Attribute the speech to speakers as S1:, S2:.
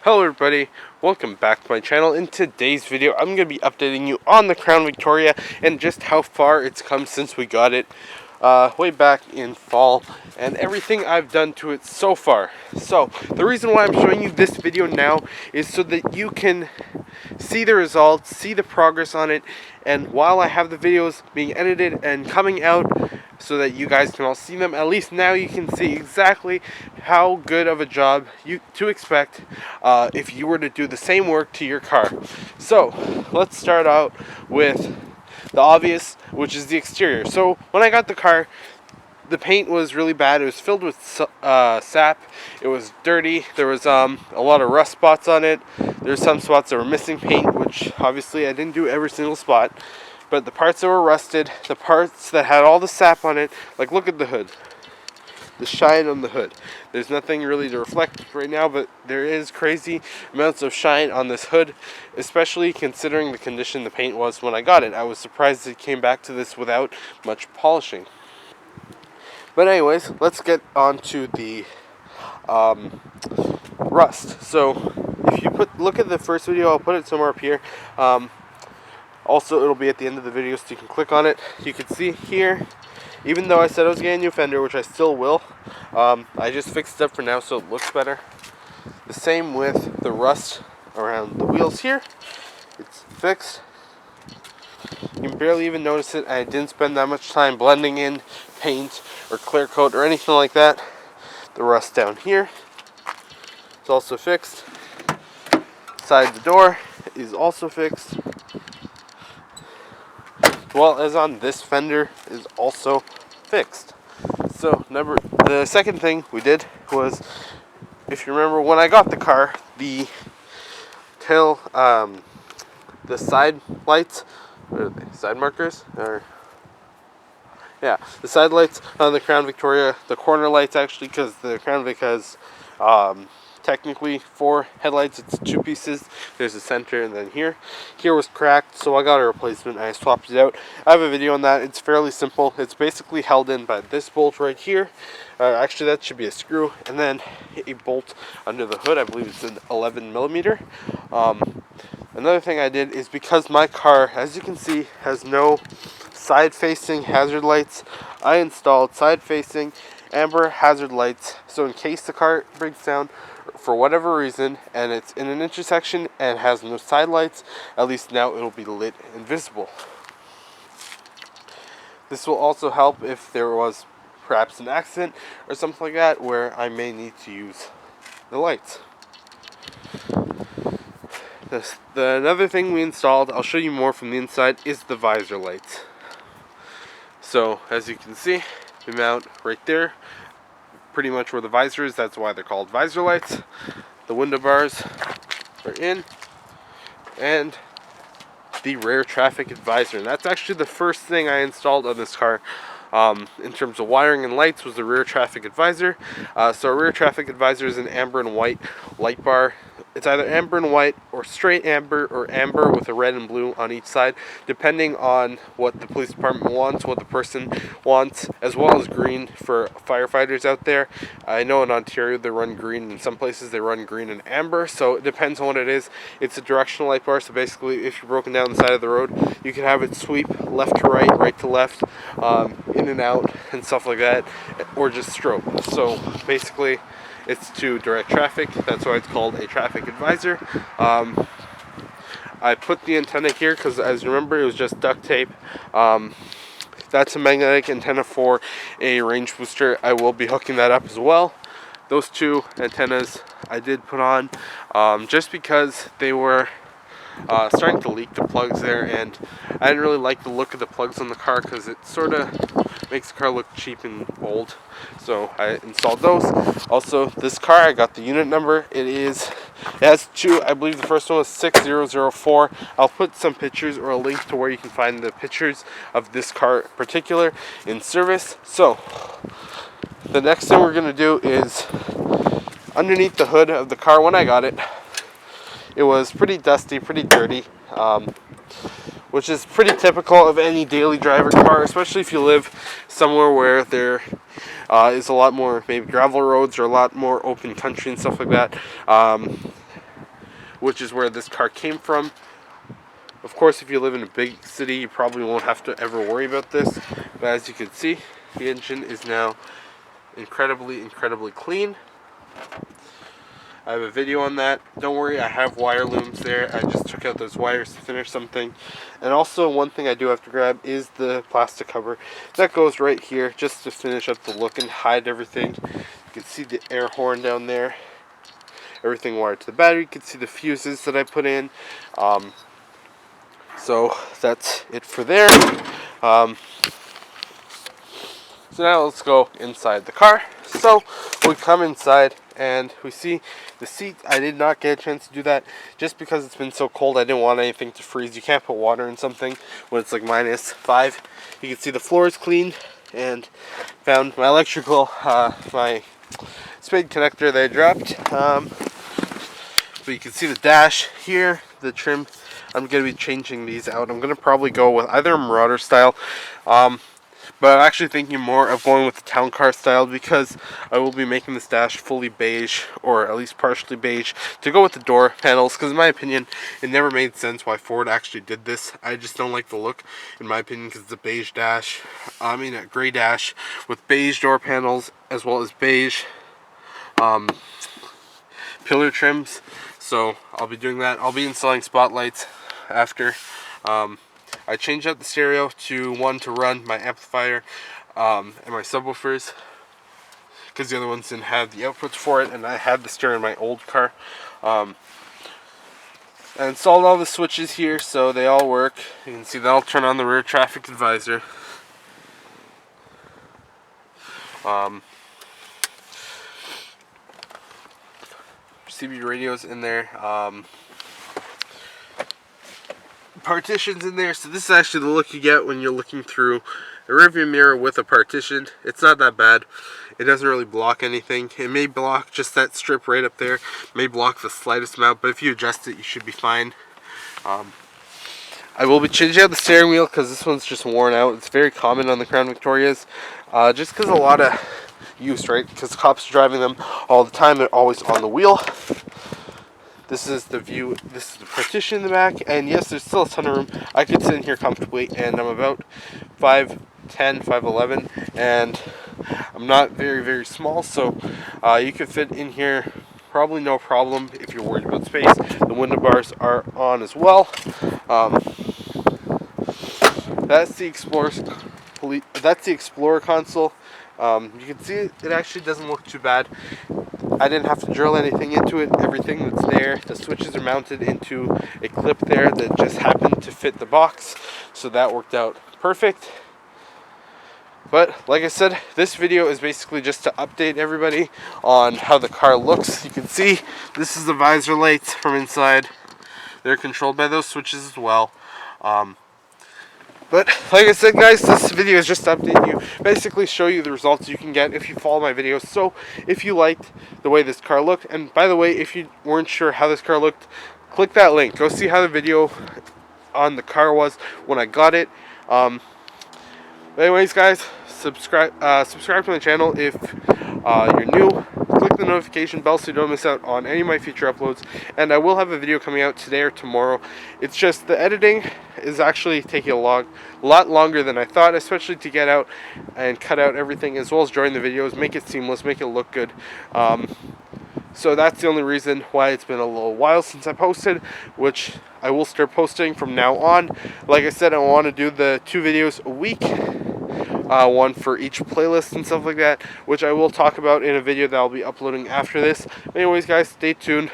S1: Hello everybody, welcome back to my channel. In today's video, I'm going to be updating you on the Crown Victoria and just how far it's come since we got it way back in fall and everything I've done to it so far. So, the reason why I'm showing you this video now is so that you can see the results, see the progress on it, and while I have the videos being edited and coming out so that you guys can all see them, at least now you can see exactly how good of a job to expect if you were to do the same work to your car. So let's start out with the obvious, which is the exterior. So when I got the car, the paint was really bad. It was filled with sap. It was dirty. There was a lot of rust spots on it. There's some spots that were missing paint, which obviously I didn't do every single spot. But the parts that were rusted, the parts that had all the sap on it, like look at the hood. The shine on the hood. There's nothing really to reflect right now, but there is crazy amounts of shine on this hood, especially considering the condition the paint was when I got it. I was surprised it came back to this without much polishing. But anyways, let's get on to the rust. So if you look at the first video, I'll put it somewhere up here. Also, it'll be at the end of the video so you can click on it. You can see here, even though I said I was getting a new fender, which I still will, I just fixed it up for now so it looks better. The same with the rust around the wheels here. It's fixed. You can barely even notice it. I didn't spend that much time blending in paint or clear coat or anything like that. The rust down here is also fixed. Side the door is also fixed, as well as on this fender is also fixed. So the second thing we did was, if you remember when I got the car, the side lights, what are they, side markers, or yeah, the side lights on the Crown Victoria, the corner lights actually, because the Crown Vic has technically 4 headlights. It's 2 pieces. There's a center and then here was cracked, so I got a replacement. I swapped it out. I have a video on that. It's fairly simple. It's basically held in by this bolt right here. Actually, that should be a screw, and then a bolt under the hood. I believe it's an 11mm. Another thing I did is, because my car, as you can see, has no side-facing hazard lights, I installed side-facing amber hazard lights, so in case the car breaks down for whatever reason and it's in an intersection and has no side lights, at least now it'll be lit and visible. This will also help if there was perhaps an accident or something like that where I may need to use the lights. Another thing we installed, I'll show you more from the inside, is the visor lights. So as you can see, we mount right there, pretty much where the visor is. That's why they're called visor lights. The window bars are in, and the rear traffic advisor, and that's actually the first thing I installed on this car in terms of wiring and lights, was the rear traffic advisor. So a rear traffic advisor is an amber and white light bar. It's either amber and white or straight amber, or amber with a red and blue on each side, depending on what the police department wants, what the person wants, as well as green for firefighters out there. I know in Ontario they run green, in some places they run green and amber, so it depends on what it is. It's a directional light bar, so basically if you're broken down the side of the road, you can have it sweep left to right, right to left, in and out and stuff like that, or just strobe. So basically it's to direct traffic. That's why it's called a traffic advisor. I put the antenna here because, as you remember, it was just duct tape. That's a magnetic antenna for a range booster. I will be hooking that up as well. Those 2 antennas I did put on just because they were starting to leak the plugs there, and I didn't really like the look of the plugs on the car because it sort of makes the car look cheap and old. So I installed those. Also, this car, I got the unit number. It has 2, I believe the first one was 6004. I'll put some pictures or a link to where you can find the pictures of this car in particular in service. So the next thing we're going to do is, underneath the hood of the car when I got it, it was pretty dusty, pretty dirty, which is pretty typical of any daily driver car, especially if you live somewhere where there is a lot more maybe gravel roads or a lot more open country and stuff like that. which is where this car came from. Of course, if you live in a big city, you probably won't have to ever worry about this. But as you can see, the engine is now incredibly clean. I have a video on that. Don't worry, I have wire looms there. I just took out those wires to finish something. And also, one thing I do have to grab is the plastic cover. That goes right here just to finish up the look and hide everything. You can see the air horn down there. Everything wired to the battery. You can see the fuses that I put in. So that's it for there. So now let's go inside the car. So we come inside and we see the seat. I did not get a chance to do that just because it's been so cold. I didn't want anything to freeze. You can't put water in something when it's like -5. You can see the floor is clean, and found my electrical, my spade connector that I dropped. But you can see the dash here, the trim. I'm going to be changing these out. I'm going to probably go with either a Marauder style. But I'm actually thinking more of going with the town car style, because I will be making this dash fully beige, or at least partially beige, to go with the door panels. Because in my opinion, it never made sense why Ford actually did this. I just don't like the look, in my opinion, because it's a beige dash. I mean a gray dash with beige door panels, as well as beige pillar trims. So I'll be doing that. I'll be installing spotlights after. I changed out the stereo to one to run my amplifier and my subwoofers, because the other ones didn't have the outputs for it, and I had the stereo in my old car. I installed all the switches here, so they all work. You can see that I'll turn on the rear traffic advisor. CB radios in there. Partitions in there. So this is actually the look you get when you're looking through a rearview mirror with a partition. It's not that bad. It doesn't really block anything. It may block just that strip right up there. It may block the slightest amount, but if you adjust it, you should be fine. I will be changing out the steering wheel because this one's just worn out. It's very common on the Crown Victorias, just because a lot of use, right? Because cops are driving them all the time. They're always on the wheel. This is the view. This is the partition in the back, and yes, there's still a ton of room. I could sit in here comfortably, and I'm about 5'10", 5'11", and I'm not very small, so you could fit in here probably no problem if you're worried about space. The window bars are on as well. That's the Explorer console. You can see it actually doesn't look too bad. I didn't have to drill anything into it. Everything that's there, the switches are mounted into a clip there that just happened to fit the box, so that worked out perfect. But like I said, this video is basically just to update everybody on how the car looks. You can see this is the visor lights from inside. They're controlled by those switches as well. But like I said, guys, this video is just to update you, basically show you the results you can get if you follow my videos. So if you liked the way this car looked, and by the way, if you weren't sure how this car looked, click that link. Go see how the video on the car was when I got it. But anyways, guys, subscribe to my channel if you're new. Click the notification bell so you don't miss out on any of my future uploads. And I will have a video coming out today or tomorrow. It's just the editing is actually taking a lot longer than I thought, especially to get out and cut out everything, as well as join the videos, make it seamless, make it look good. So that's the only reason why it's been a little while since I posted, which I will start posting from now on. Like I said, I want to do the 2 videos a week. One for each playlist and stuff like that, which I will talk about in a video that I'll be uploading after this. Anyways, guys, stay tuned.